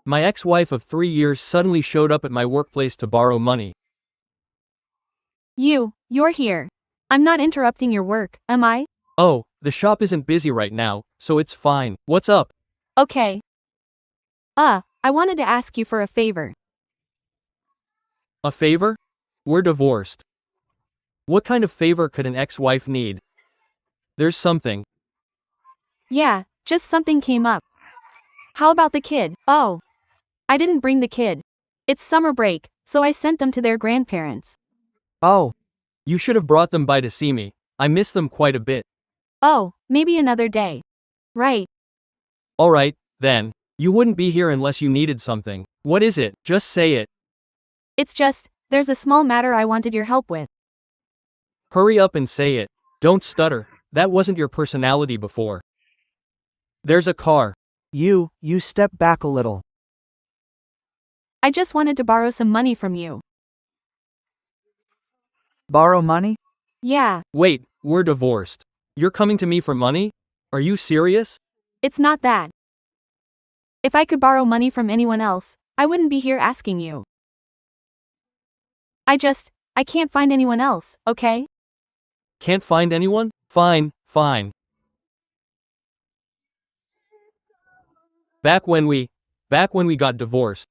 My ex-wife of 3 years suddenly showed up at my workplace to borrow money. You're here. I'm not interrupting your work, am I? Oh, the shop isn't busy right now, so it's fine. What's up? Okay. I wanted to ask you for a favor. A favor? We're divorced. What kind of favor could an ex-wife need? There's something. Yeah, just something came up. How about the kid? Oh, I didn't bring the kid. It's summer break, so I sent them to their grandparents. Oh, You should have brought them by to see me. I miss them quite a bit. Oh, maybe another day. Right. Alright, then. You wouldn't be here unless you needed something. What is it? Just say it. It's just, there's a small matter I wanted your help with. Hurry up and say it. Don't stutter. That wasn't your personality before. There's a car. you step back a little. I just wanted to borrow some money from you. Borrow money? Yeah, Wait, we're divorced. You're coming to me for money? Are you serious? it's not that. If I could borrow money from anyone else, I wouldn't be here asking you. I can't find anyone else, okay? Can't find anyone? Fine, fine. Back when we got divorced,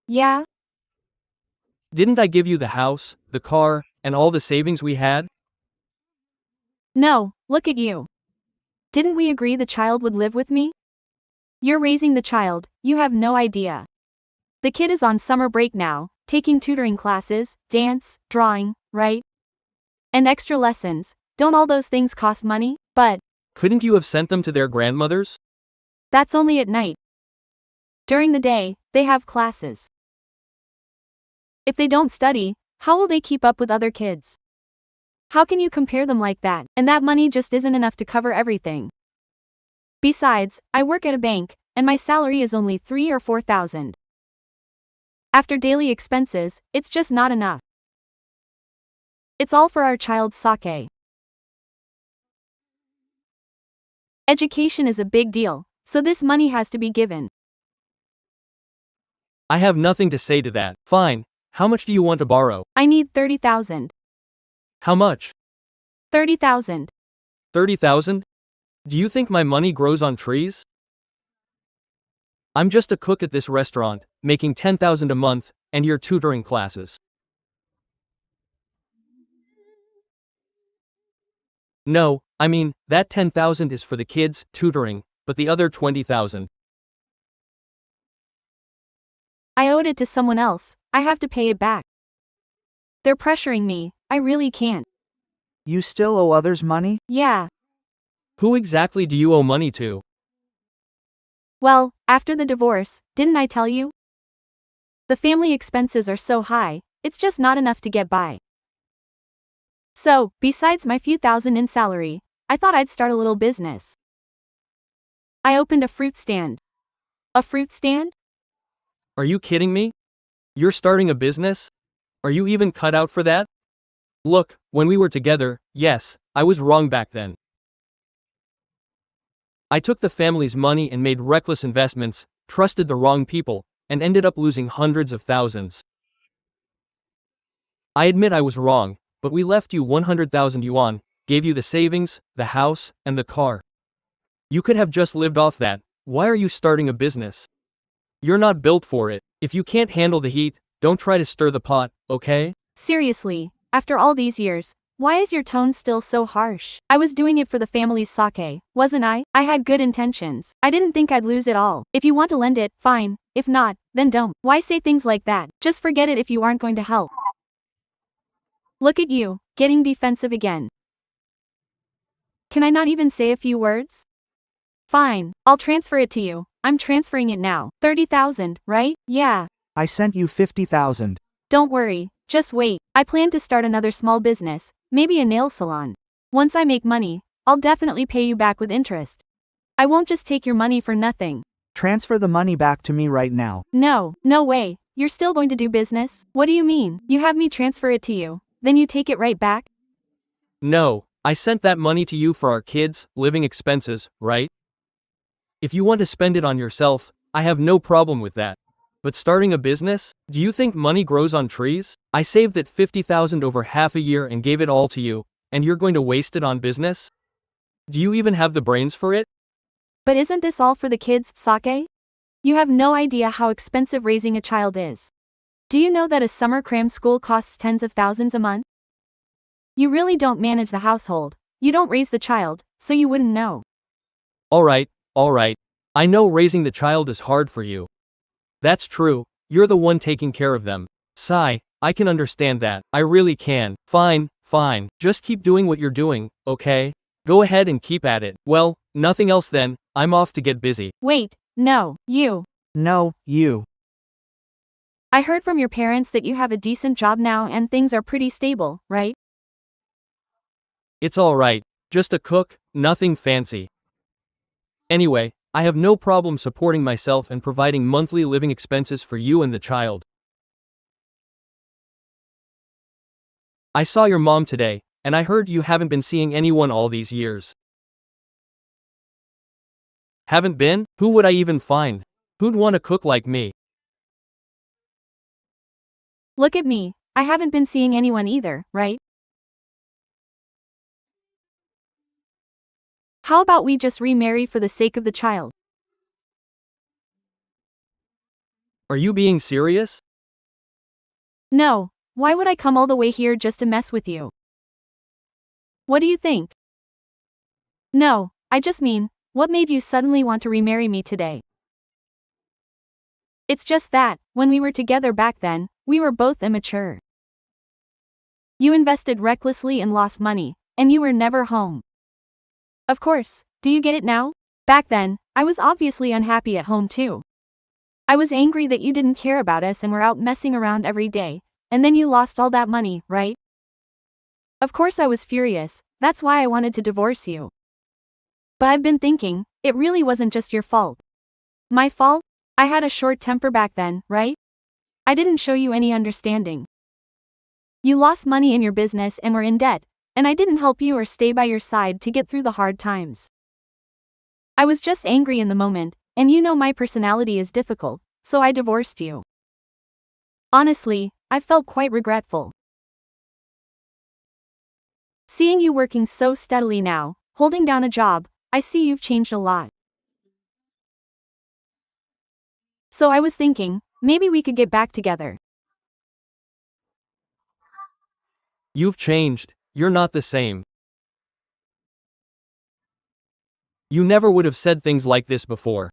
Yeah? didn't I give you the house, the car, and all the savings we had? No, look at you. Didn't we agree the child would live with me? You're raising the child, you have no idea. The kid is on summer break now, taking tutoring classes, dance, drawing, right? And extra lessons. Don't all those things cost money? But Couldn't you have sent them to their grandmothers? that's only at night. During the day, they have classes. If they don't study, how will they keep up with other kids? How can you compare them like that? And that money just isn't enough to cover everything. Besides, I work at a bank, and my salary is only 3 or 4,000. After daily expenses, it's just not enough. It's all for our child's sake. Education is a big deal, so this money has to be given. I have nothing to say to that. Fine. How much do you want to borrow? I need 30,000. How much? 30,000. 30,000? Do you think my money grows on trees? I'm just a cook at this restaurant, making 10,000 a month, and your tutoring classes. No, I mean, that 10,000 is for the kids, tutoring, but the other 20,000. I owed it to someone else, I have to pay it back. They're pressuring me, I really can't. You still owe others money? Yeah, Who exactly do you owe money to? well, after the divorce, didn't I tell you? The family expenses are so high, it's just not enough to get by. So, besides my few thousand in salary, I thought I'd start a little business. I opened a fruit stand. A fruit stand? Are you kidding me? You're starting a business? Are you even cut out for that? Look, when we were together, yes, I was wrong back then. I took the family's money and made reckless investments, trusted the wrong people, and ended up losing hundreds of thousands. I admit I was wrong, but we left you 100,000 yuan, gave you the savings, the house, and the car. You could have just lived off that. Why are you starting a business? You're not built for it. If you can't handle the heat, don't try to stir the pot, okay? Seriously, after all these years, why is your tone still so harsh? I was doing it for the family's sake, wasn't I? I had good intentions. I didn't think I'd lose it all. If you want to lend it, fine. If not, then don't. Why say things like that? Just forget it if you aren't going to help. Look at you, getting defensive again. Can I not even say a few words? Fine, I'll transfer it to you. I'm transferring it now. 30,000, right? Yeah. I sent you 50,000. Don't worry, just wait. I plan to start another small business, maybe a nail salon. Once I make money, I'll definitely pay you back with interest. I won't just take your money for nothing. Transfer the money back to me right now. No, no way. You're still going to do business? What do you mean? You have me transfer it to you, then you take it right back? No, I sent that money to you for our kids' living expenses, right? If you want to spend it on yourself, I have no problem with that. But starting a business? Do you think money grows on trees? I saved that 50,000 over half a year and gave it all to you, and you're going to waste it on business? Do you even have the brains for it? But isn't this all for the kids, Sake? You have no idea how expensive raising a child is. Do you know that a summer cram school costs tens of thousands a month? You really don't manage the household. You don't raise the child, so you wouldn't know. Alright. I know raising the child is hard for you. That's true, you're the one taking care of them. Sigh, I can understand that, I really can. Fine, just keep doing what you're doing, okay? Go ahead and keep at it. Well, nothing else then, I'm off to get busy. Wait, no, you. No, you. I heard from your parents that you have a decent job now and things are pretty stable, right? It's alright, just a cook, nothing fancy. Anyway, I have no problem supporting myself and providing monthly living expenses for you and the child. I saw your mom today, and I heard you haven't been seeing anyone all these years. Haven't been? Who would I even find? Who'd want a cook like me? Look at me, I haven't been seeing anyone either, right? How about we just remarry for the sake of the child? Are you being serious? No, why would I come all the way here just to mess with you? What do you think? No, I just mean, what made you suddenly want to remarry me today? It's just that, when we were together back then, we were both immature. You invested recklessly and lost money, and you were never home. Of course, do you get it now? Back then, I was obviously unhappy at home too. I was angry that you didn't care about us and were out messing around every day, and then you lost all that money, right? Of course I was furious, that's why I wanted to divorce you. But I've been thinking, it really wasn't just your fault. My fault? I had a short temper back then, right? I didn't show you any understanding. You lost money in your business and were in debt, and I didn't help you or stay by your side to get through the hard times. I was just angry in the moment, and you know my personality is difficult, so I divorced you. Honestly, I felt quite regretful. Seeing you working so steadily now, holding down a job, I see you've changed a lot. So I was thinking, maybe we could get back together. You've changed, you're not the same. You never would have said things like this before.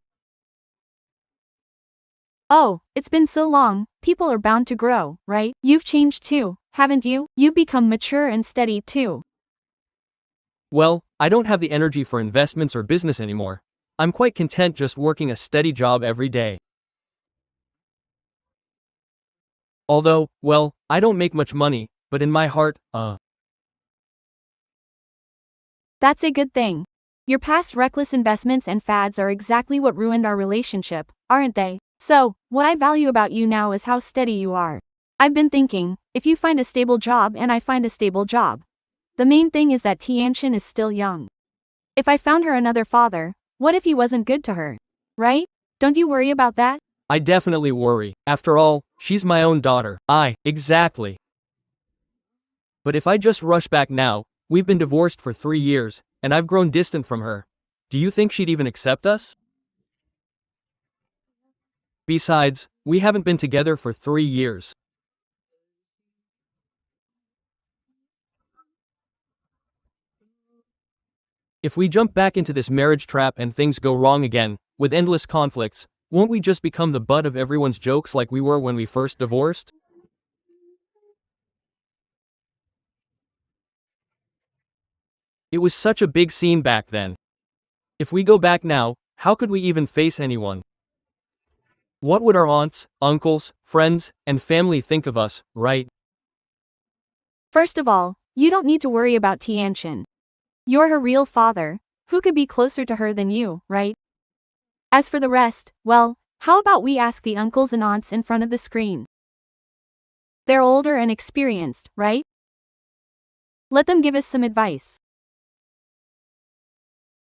Oh, it's been so long, people are bound to grow, right? You've changed too, haven't you? You've become mature and steady too. Well, I don't have the energy for investments or business anymore. I'm quite content just working a steady job every day. Although, well, I don't make much money, but in my heart, That's a good thing. Your past reckless investments and fads are exactly what ruined our relationship, aren't they? So, what I value about you now is how steady you are. I've been thinking, if you find a stable job and I find a stable job. The main thing is that Tianxian is still young. If I found her another father, what if he wasn't good to her? Right? Don't you worry about that? I definitely worry. After all, she's my own daughter. Exactly. But if I just rush back now, we've been divorced for 3 years, and I've grown distant from her. Do you think she'd even accept us? Besides, we haven't been together for 3 years. If we jump back into this marriage trap and things go wrong again, with endless conflicts, won't we just become the butt of everyone's jokes like we were when we first divorced? It was such a big scene back then. If we go back now, how could we even face anyone? What would our aunts, uncles, friends, and family think of us, right? First of all, you don't need to worry about Tianxian. You're her real father, who could be closer to her than you, right? As for the rest, well, how about we ask the uncles and aunts in front of the screen? They're older and experienced, right? Let them give us some advice.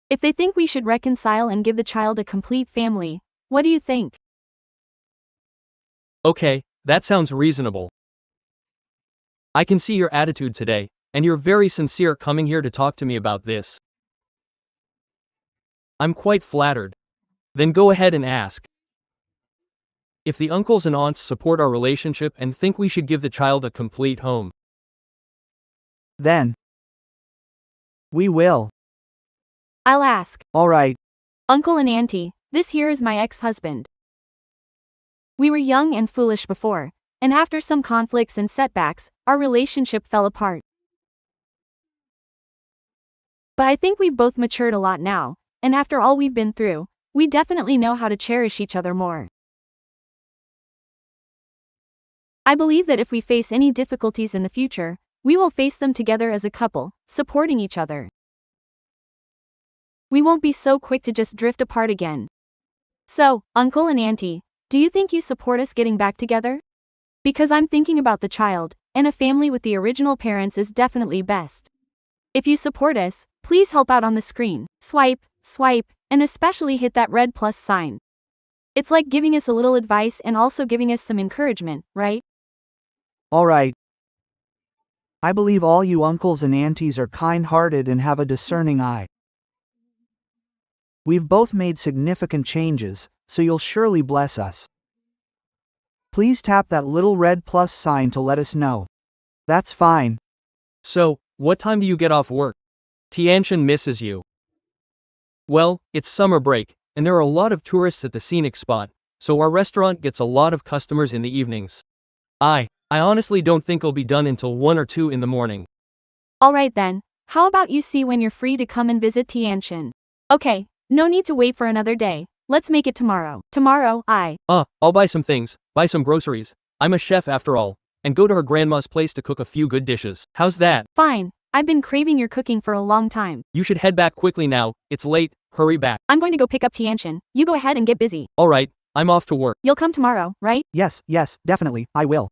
If they think we should reconcile and give the child a complete family, What do you think? Okay, that sounds reasonable. I can see your attitude today, and you're very sincere coming here to talk to me about this. I'm quite flattered. Then go ahead and ask. If the uncles and aunts support our relationship and think we should give the child a complete home. Then we will. I'll ask. Alright. Uncle and Auntie, this here is my ex-husband. We were young and foolish before, and after some conflicts and setbacks, our relationship fell apart. But I think we've both matured a lot now, and after all we've been through, we definitely know how to cherish each other more. I believe that if we face any difficulties in the future, we will face them together as a couple, supporting each other. We won't be so quick to just drift apart again. So, Uncle and Auntie, do you think you support us getting back together? Because I'm thinking about the child, and a family with the original parents is definitely best. If you support us, please help out on the screen, swipe, and especially hit that red plus sign. It's like giving us a little advice and also giving us some encouragement, right? Alright. I believe all you uncles and aunties are kind-hearted and have a discerning eye. We've both made significant changes, so you'll surely bless us. Please tap that little red plus sign to let us know. That's fine. So, what time do you get off work? Tiantian misses you. Well, it's summer break, and there are a lot of tourists at the scenic spot, so our restaurant gets a lot of customers in the evenings. I honestly don't think it'll be done until 1 or 2 in the morning. Alright then, how about you see when you're free to come and visit Tiantian? Okay, no need to wait for another day, let's make it tomorrow. Tomorrow, I'll buy some things, buy some groceries, I'm a chef after all, and go to her grandma's place to cook a few good dishes. How's that? Fine, I've been craving your cooking for a long time. You should head back quickly now, it's late, hurry back. I'm going to go pick up Tiantian, you go ahead and get busy. Alright, I'm off to work. You'll come tomorrow, right? Yes, definitely, I will.